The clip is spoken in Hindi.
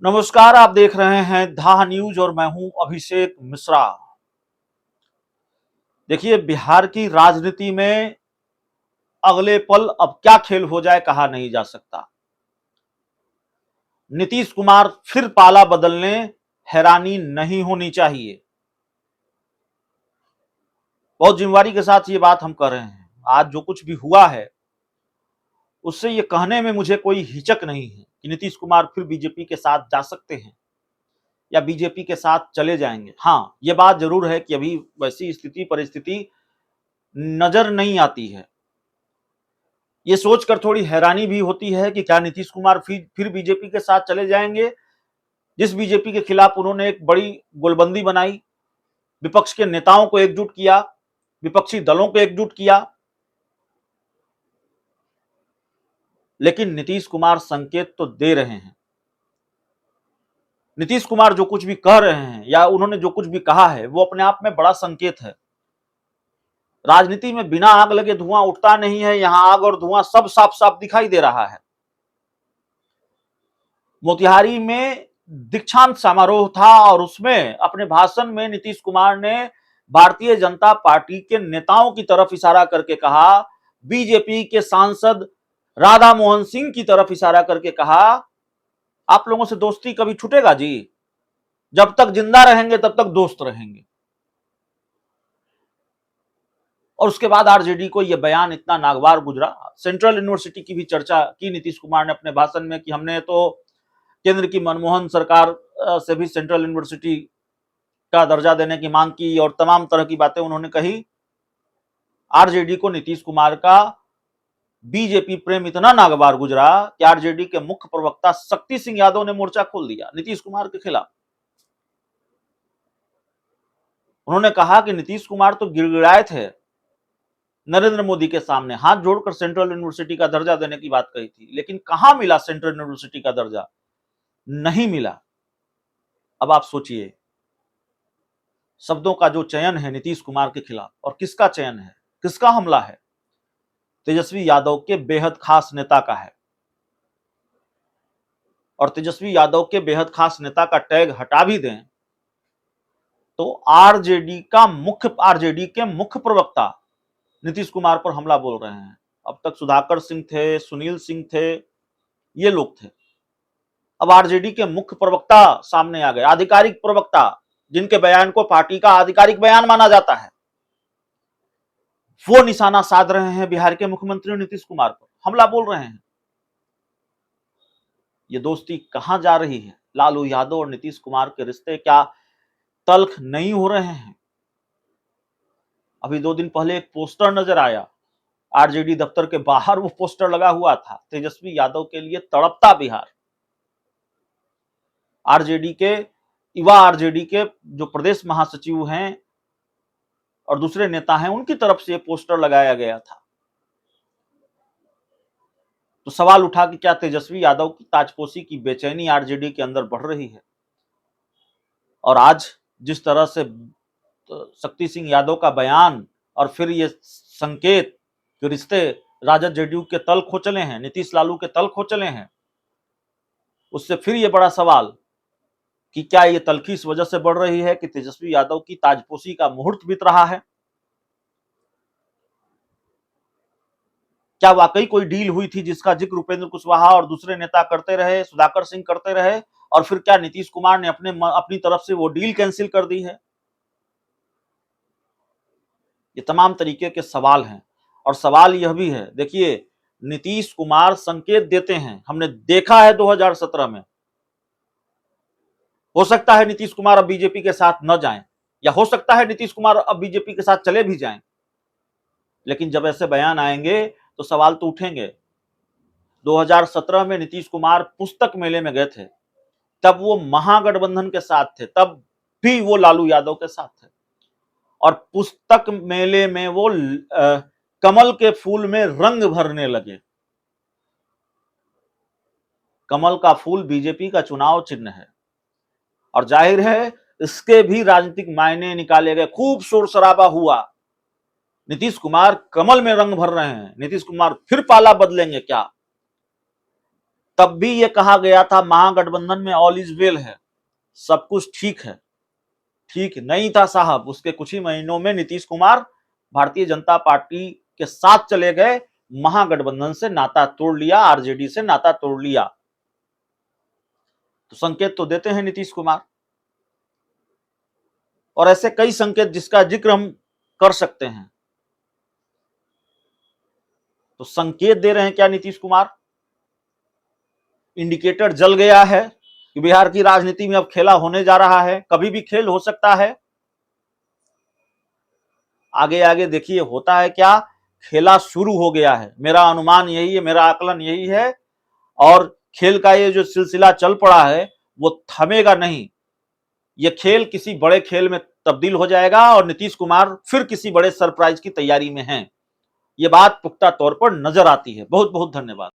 नमस्कार, आप देख रहे हैं धा न्यूज और मैं हूं अभिषेक मिश्रा। देखिए, बिहार की राजनीति में अगले पल अब क्या खेल हो जाए कहा नहीं जा सकता। नीतीश कुमार फिर पाला बदलने हैरानी नहीं होनी चाहिए। बहुत जिम्मेवारी के साथ ये बात हम कर रहे हैं। आज जो कुछ भी हुआ है उससे ये कहने में मुझे कोई हिचक नहीं है कि नीतीश कुमार फिर बीजेपी के साथ जा सकते हैं या बीजेपी के साथ चले जाएंगे। हाँ, ये बात जरूर है कि अभी वैसी स्थिति परिस्थिति नजर नहीं आती है। ये सोचकर थोड़ी हैरानी भी होती है कि क्या नीतीश कुमार फिर बीजेपी के साथ चले जाएंगे, जिस बीजेपी के खिलाफ उन्होंने एक बड़ी गोलबंदी बनाई, विपक्ष के नेताओं को एकजुट किया, विपक्षी दलों को एकजुट किया। लेकिन नीतीश कुमार संकेत तो दे रहे हैं। नीतीश कुमार जो कुछ भी कह रहे हैं या उन्होंने जो कुछ भी कहा है वो अपने आप में बड़ा संकेत है। राजनीति में बिना आग लगे धुआं उठता नहीं है। यहां आग और धुआं सब साफ साफ दिखाई दे रहा है। मोतिहारी में दीक्षांत समारोह था और उसमें अपने भाषण में नीतीश कुमार ने भारतीय जनता पार्टी के नेताओं की तरफ इशारा करके कहा, बीजेपी के सांसद राधा मोहन सिंह की तरफ इशारा करके कहा, आप लोगों से दोस्ती कभी छूटेगा जी? जब तक जिंदा रहेंगे तब तक दोस्त रहेंगे। और उसके बाद आरजेडी को यह बयान इतना नागवार गुजरा। सेंट्रल यूनिवर्सिटी की भी चर्चा की नीतीश कुमार ने अपने भाषण में कि हमने तो केंद्र की मनमोहन सरकार से भी सेंट्रल यूनिवर्सिटी का दर्जा देने की मांग की और तमाम तरह की बातें उन्होंने कही। आरजेडी को नीतीश कुमार का बीजेपी प्रेम इतना नागवार गुजरा कि आरजेडी के मुख्य प्रवक्ता शक्ति सिंह यादव ने मोर्चा खोल दिया नीतीश कुमार के खिलाफ। उन्होंने कहा कि नीतीश कुमार तो गिड़गिड़ाए थे नरेंद्र मोदी के सामने, हाथ जोड़कर सेंट्रल यूनिवर्सिटी का दर्जा देने की बात कही थी, लेकिन कहां मिला सेंट्रल यूनिवर्सिटी का दर्जा? नहीं मिला। अब आप सोचिए, शब्दों का जो चयन है नीतीश कुमार के खिलाफ, और किसका चयन है, किसका हमला है? तेजस्वी यादव के बेहद खास नेता का है। और तेजस्वी यादव के बेहद खास नेता का टैग हटा भी दें तो आरजेडी के मुख्य प्रवक्ता नीतीश कुमार पर हमला बोल रहे हैं। अब तक सुधाकर सिंह थे, सुनील सिंह थे, ये लोग थे। अब आरजेडी के मुख्य प्रवक्ता सामने आ गए, आधिकारिक प्रवक्ता, जिनके बयान को पार्टी का आधिकारिक बयान माना जाता है, वो निशाना साध रहे हैं बिहार के मुख्यमंत्री नीतीश कुमार पर, हमला बोल रहे हैं। ये दोस्ती कहां जा रही है? लालू यादव और नीतीश कुमार के रिश्ते क्या तल्ख नहीं हो रहे हैं? अभी 2 दिन पहले एक पोस्टर नजर आया आरजेडी दफ्तर के बाहर, वो पोस्टर लगा हुआ था, तेजस्वी यादव के लिए तड़पता बिहार। आरजेडी के जो प्रदेश महासचिव हैं और दूसरे नेता हैं, उनकी तरफ से पोस्टर लगाया गया था। तो सवाल उठा कि क्या तेजस्वी यादव की ताजपोशी की बेचैनी आरजेडी के अंदर बढ़ रही है? और आज जिस तरह से शक्ति सिंह यादव का बयान और फिर ये संकेत कि रिश्ते राजद जेडीयू के तल खोचले हैं, नीतीश लालू के तल खोचले हैं, उससे फिर ये बड़ा सवाल कि क्या ये तलखी इस वजह से बढ़ रही है कि तेजस्वी यादव की ताजपोशी का मुहूर्त बीत रहा है? क्या वाकई कोई डील हुई थी जिसका जिक्र उपेंद्र कुशवाहा और दूसरे नेता करते रहे, सुधाकर सिंह करते रहे, और फिर क्या नीतीश कुमार ने अपनी तरफ से वो डील कैंसिल कर दी है? ये तमाम तरीके के सवाल हैं। और सवाल यह भी है, देखिए, नीतीश कुमार संकेत देते हैं, हमने देखा है 2017 में। हो सकता है नीतीश कुमार अब बीजेपी के साथ न जाएं, या हो सकता है नीतीश कुमार अब बीजेपी के साथ चले भी जाएं, लेकिन जब ऐसे बयान आएंगे तो सवाल तो उठेंगे। 2017 में नीतीश कुमार पुस्तक मेले में गए थे, तब वो महागठबंधन के साथ थे, तब भी वो लालू यादव के साथ थे, और पुस्तक मेले में वो कमल के फूल में रंग भरने लगे। कमल का फूल बीजेपी का चुनाव चिन्ह है, और जाहिर है इसके भी राजनीतिक मायने निकाले गए। खूब शोर शराबा हुआ, नीतीश कुमार कमल में रंग भर रहे हैं, नीतीश कुमार फिर पाला बदलेंगे क्या? तब भी ये कहा गया था महागठबंधन में ऑल इज वेल है, सब कुछ ठीक है। ठीक नहीं था साहब। उसके कुछ ही महीनों में नीतीश कुमार भारतीय जनता पार्टी के साथ चले गए, महागठबंधन से नाता तोड़ लिया, आरजेडी से नाता तोड़ लिया। तो संकेत तो देते हैं नीतीश कुमार, और ऐसे कई संकेत जिसका जिक्र हम कर सकते हैं। तो संकेत दे रहे हैं क्या नीतीश कुमार? इंडिकेटर जल गया है कि बिहार की राजनीति में अब खेला होने जा रहा है, कभी भी खेल हो सकता है। आगे आगे देखिए होता है क्या, खेला शुरू हो गया है। मेरा अनुमान यही है, मेरा आकलन यही है, और खेल का ये जो सिलसिला चल पड़ा है वो थमेगा नहीं। ये खेल किसी बड़े खेल में तब्दील हो जाएगा और नीतीश कुमार फिर किसी बड़े सरप्राइज की तैयारी में हैं। ये बात पुख्ता तौर पर नजर आती है। बहुत बहुत धन्यवाद।